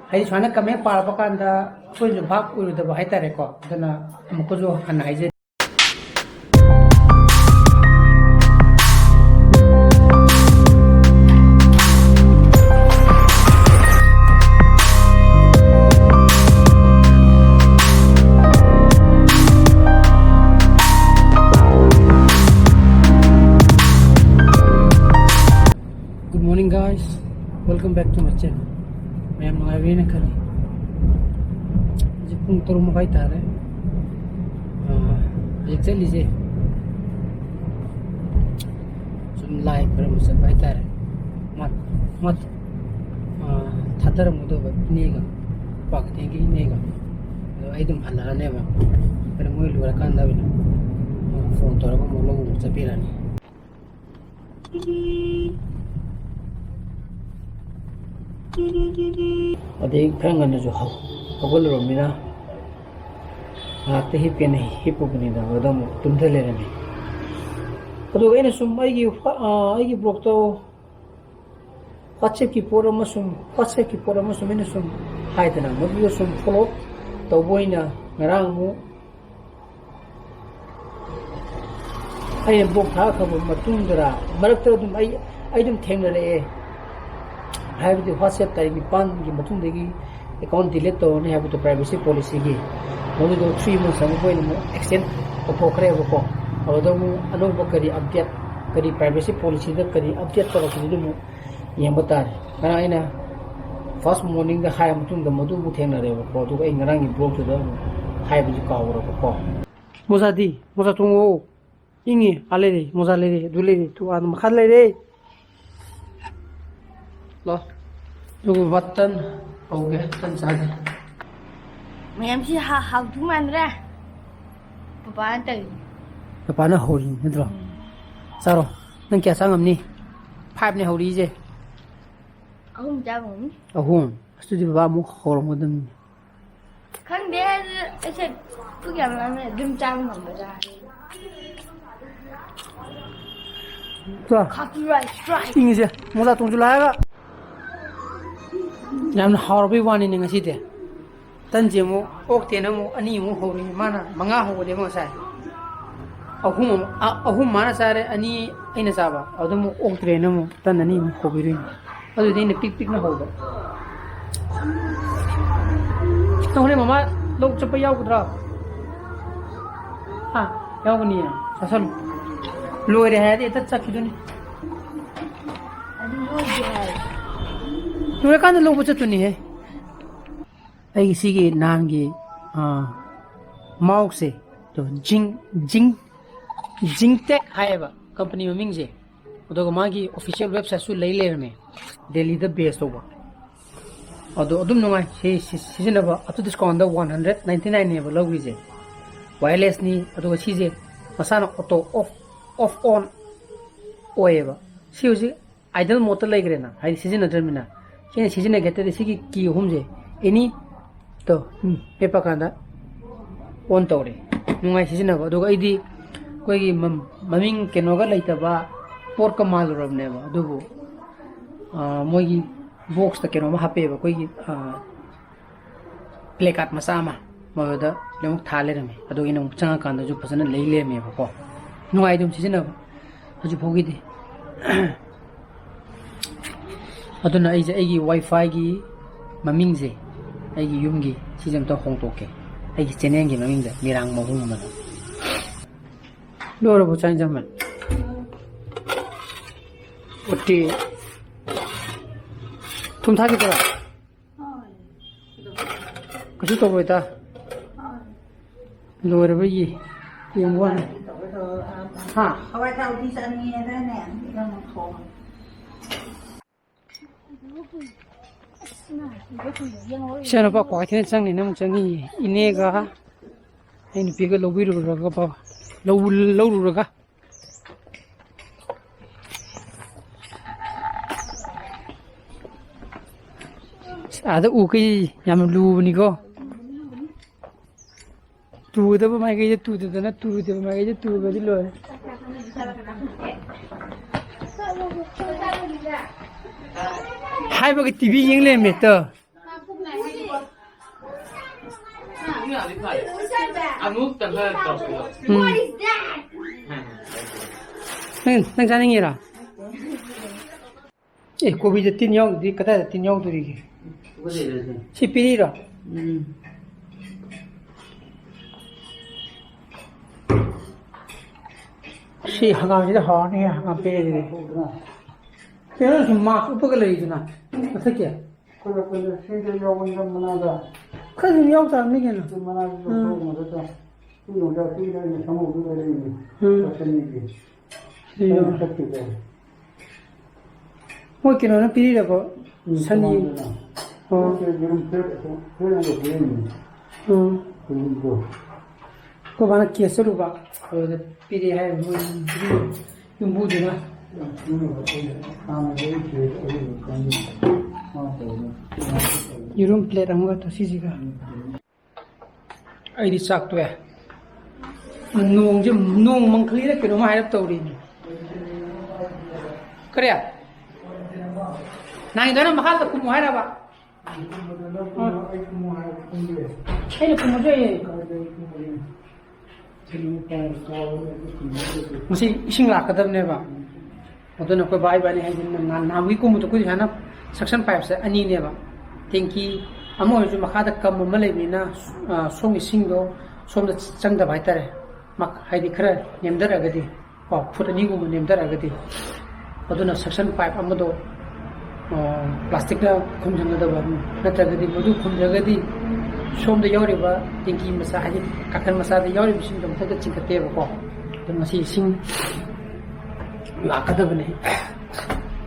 hay suana kami para pakanda koi jo bhag uru da bahai tare ko dana muko jo han haije. Good morning guys, welcome back to my channel. Mayamna KHALLI. Jepung turu mo kay tare. Exactly je. Some like pero mo sa bay tare. Mat. Thadar mo do ba nega. Pak tengi nega. Ay dum hala ne ba. Pero mo lura kan da bina. Phone toro mo lo mo sa pirani. Adi kang ano jo hagol romina ate hip ne hip upni da odam tumdale rami adu ene sum ai gi blog to pache ki porama sum ene sum haidana modu sum follow to boina Mirang-Mahum ai blog tha ka matung dara marak to dum ai dum themnale haibadu WhatsApp tarik pan gi matung degi account delete to ne haibadu privacy policy gi modu do 3 months ang boy mo extend to phokre ko ado mo ano ba kari update kari privacy policy da kari update to ko mo yem batar kana ina first morning da hai matung da modu bu thengna re ko to ai ngarang gi blog to da haibadu ka woro ko moza tungo ingi alere moza lere dulere tu an makhale re lo tuh batan oke kan saja Mayam sih hal tu mana papa tu papa na hori nidro saro nang kya sangam ni pipe ne hori je ahum jawab ahum studi baba mu hor modem kan dia ese tu yang mana dum jam nama dah copyright strike ingi je moza tungjula ga yamna horobi wani ne ngasi de tanje mo okte na mo ani mo hori mana manga ho de mo sai ahum mana sare ani aina saba adu mo oktre na mo tan ani mo hobiri adu de ne pik na ho ba to ne mama lok chapa yaw kudra ha yaw ni ya sasal loire ha de ta chakiduni tu kan lo bucha tuni he ai sigi nam gi mauk se to jing tech haiba company maming je odo ma gi official website su lei le me delhi the base over odo odum nonga season ba up to discount the 199 ne ba logi je wireless ni odo si je masana auto off on oeba si uji idle motor lai grena hai season termina kene season get the sigi ki humje any to pepa kanda on tore nungai season ba do idi koi gi maming kenoga laita ba por kamal robne ba dubu mogi box ta keno ma hape ba koi gi play card masama moda lemuk thale rame ado ina changa kanda ju phasana leile me ba ko nungai dum season ba aju phogi de aduna ai wifi gi maming je ai gi yum gi sijam to hong toke ai gi channel gi maming je Mirang-Mahum ma loro bo chan jam otti tum thagi tara kachu to boita loro bo yi yum wa ha hawai thau ti san ni da ne nó thong Siya pa kwa kaya sang ni namu changi inega ay ni piga lobiru raga pa lawru raga ada uki yam lu ni ko tu da ba mai ga tu da na tu da ba mai ga tu ga di lo hai ba cái tivi yeng le me to What is that? Nang chānīngi rā? Kobi jā tīn yaw, dī katā jā tīn yaw tu rīgi. Sī pīrī rā? Sī hāngām jā hā nī yā, hāngām pīrī rī. Pīrī sī mās upa ka lī jā na? Asa kya? Kāsi yaw tā mī kya na? Mo kino na pili la ko sani ko bana kiesa lu ba pili hai mo yung budu na yurum plate amuga to sisiga ai di sak to ya nong je nong mangkhli la kino ma hai to ri kariya nang itu nama hal tu kumuh ada apa? Ini kumuh je. Mesti ising lah kadang ni apa? Atau nak kau bayi bani hari ni nawi kumuh tu kau jangan suction pipe se ani ni apa? Tengki, amo itu makada kamu malai ni na song ising do song dah cang dah bayi tera. Mak hari kera nemdar agadi. Oh, put ani kumuh nemdar agadi. Atau nak suction pipe amo do plastic la khum janga da ba natragadi modu khum jagadi som da yori ba tingki masa haji kakan masa da yori bising dum thada chingate ba ko to masi sing la ka da bane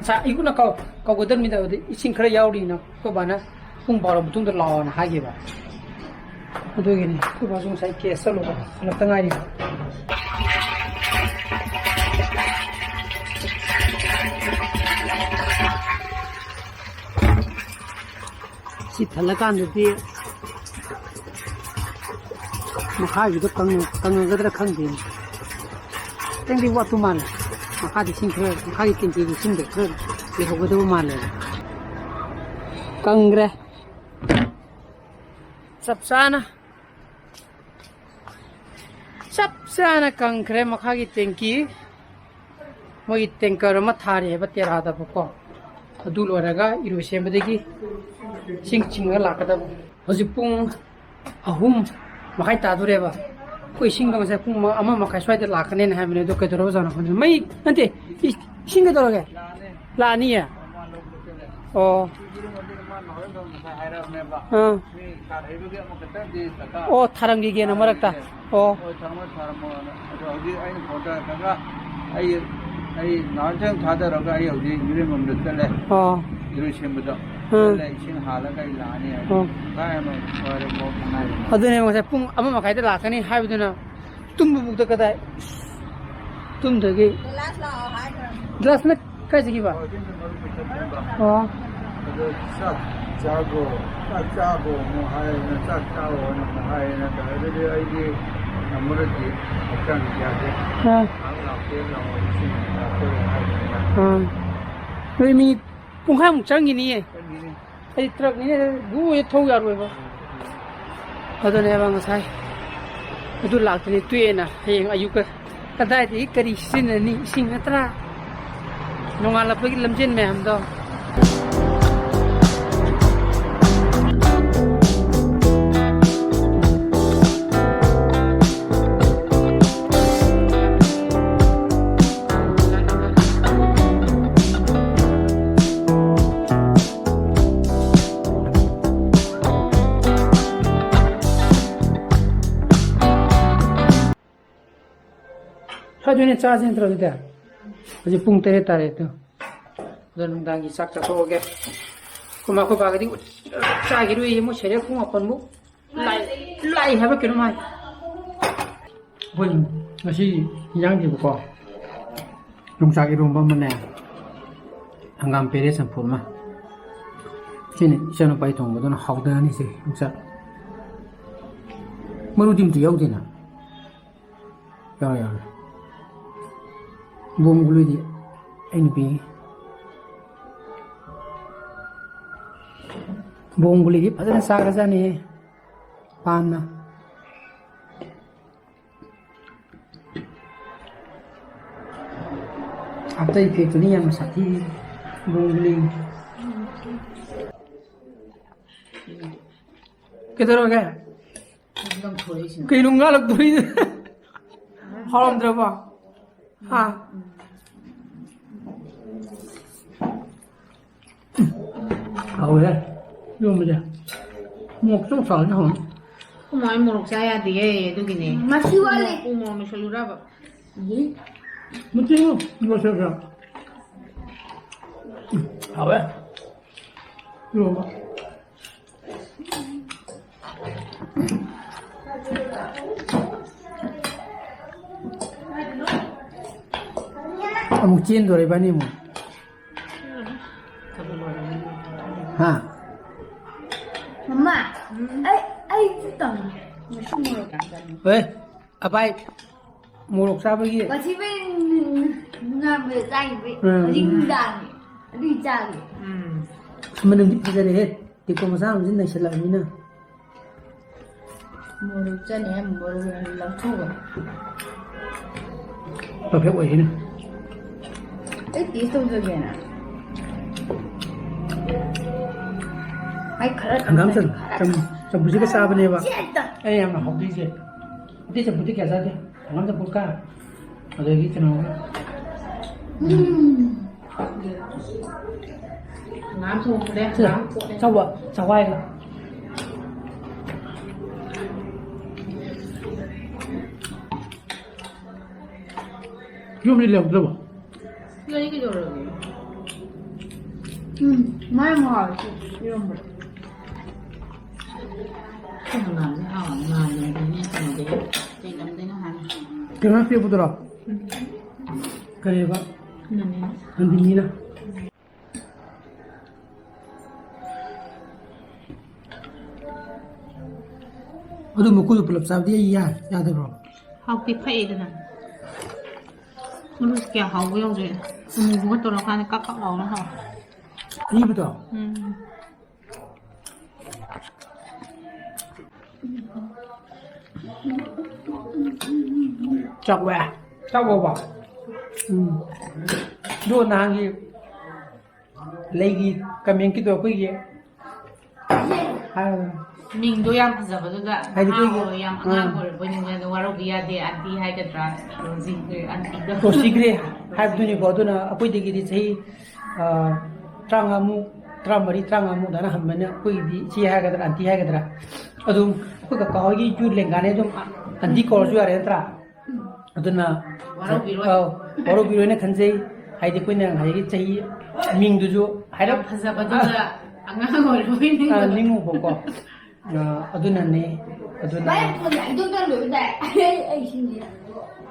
sa iguna ka godan mi da ising khara yori na ko bana pung bara butung da law na hage ba adu gini ko ba sung sai ke salo ba na tangai ni si thalakan de makha ju kang gadra khang din tengdi watu mal makha di sing khre makha di tin di sing de khre ye ho gadu mal kangre sapsana kangre makha gi tengki moi tengkar ma thari ba tera da ko adu loraga iru sembadegi sing la kada hoji pung ahum makai ta dure ba koi sing ga sa pung ama makai swai de la kane na hamne do ke doro jana khon mai ante sing ga doroge la ni ya o o tharang gi ge na marakta o ai nói rằng thà đó là ai ở đây người mình được cái này người xem được lại xin hà là cái lá này cái mà gọi là một ngày ở đây này mà sẽ phun ấm mà cái đó là cái này hai bên nào tum bụng được cái đấy tum được cái glass nó cái gì vậy jago mo hai na jago mo hai na cái đấy ai đi nằm ở đây akan jadi rồi mình cũng hai một trang gì nè cái truck này gu ये thâu यार वो ở đây này bang sai itu lạc thì tuyên à hay ayuk cái đây thì cái gì xin là ni xin hết ra nông là phải làm trên mẹ ham đâu Hajune charge entro dia. Aje pung tere tare to. Dan dangi sak ta so ge. Kuma ko bagadi cha gi rui mo chere pung apon mu. Lai ha ba kenu mai. Bon ngasi yang ji ko. Nung sa gi rum ba mane. Angam pere sampur ma. Chine chano pai thong ba don hawda ni se. Nung sa. Maru dim ti yaw dina. Ya. Bom gulu di NB bom gulu di pada saga jani pan after effect ni yang sakti bungling kederoge एकदम थोड़ी सी kay nung ngalak duri haram draba ha hao ya yung mo ja mok trong sal na hon Kumar मोरक चाया दिए दुगिने Masih wale. Kumar में चलूरा बा mutin mo mo sa sa hao ya yung mo amuk chin dore bani mo ha Mama, ay tutang. Masih murah kan? eh apai morok sa ba gi Masih nggak berjaya, masih undang, dijang. manam di jare he ti ko masam jin na shala ni na मोरक चने मोरक लंथुआ pa phe oi ni ए तीस तो जगह ना Ay karat. angam san sam buji ka sa ba ne ba Siapa? ai am na hobby je ti sa buji ka sa de angam sa pulka ade gi chana ngám thu đấy sa sa wa sa wai ga yum ni le ba 이거 이게 저러 Mai mỏi. 이런 거 không làm cái hỏng mà mình cũng như thế này để làm thế nó hành kena pi budra kare ba nên andi ni na adu mo ko pulap sa di ya da bro học cái phải thế này nó kẹo học cái ông gì mình cũng có tôi nó khai các đầu nó học ni bu to chọc về chọc vào bảo đua nàng gì lấy gì cầm miếng cái đồ cái gì hay mình đôi em giờ vẫn là Hay đi hàng cái- rồi em hàng rồi bây giờ nó vào bia thì anti hay cái trans gì cái anti đó to sigre hay dunia bodo na apa itu gitu sih trangamu tramari trangamu dana hamnya apa itu sih hay kata anti hay kata adum apa kau lagi jur lenggane adum anti kalau jual ada tra aduna baru biru ini kan sih hay di punya hay cái sih ming tuju hay em giờ vẫn là ngang rồi với những ningu boko aduna ne aduna Baik, kalau itu kan lu dah. Ay sini.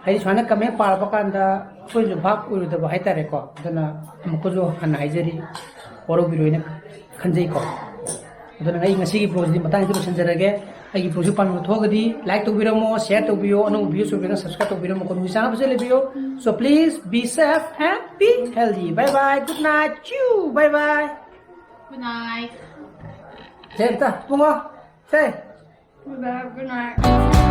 hay soalnya kami para pakanda pun jumpa ulu tu bahaya tare ko aduna muko jo han haijari baru biru ini kan sih ko aduna ngai ngasi ki project di matang itu senjarage ai ki project pan thogadi like to biro mo share to biro anu view so biro subscribe to biro mo kon wisana base le biro so please be safe and be healthy bye bye good night chew bye bye good night Senta, bunga, say. Good night.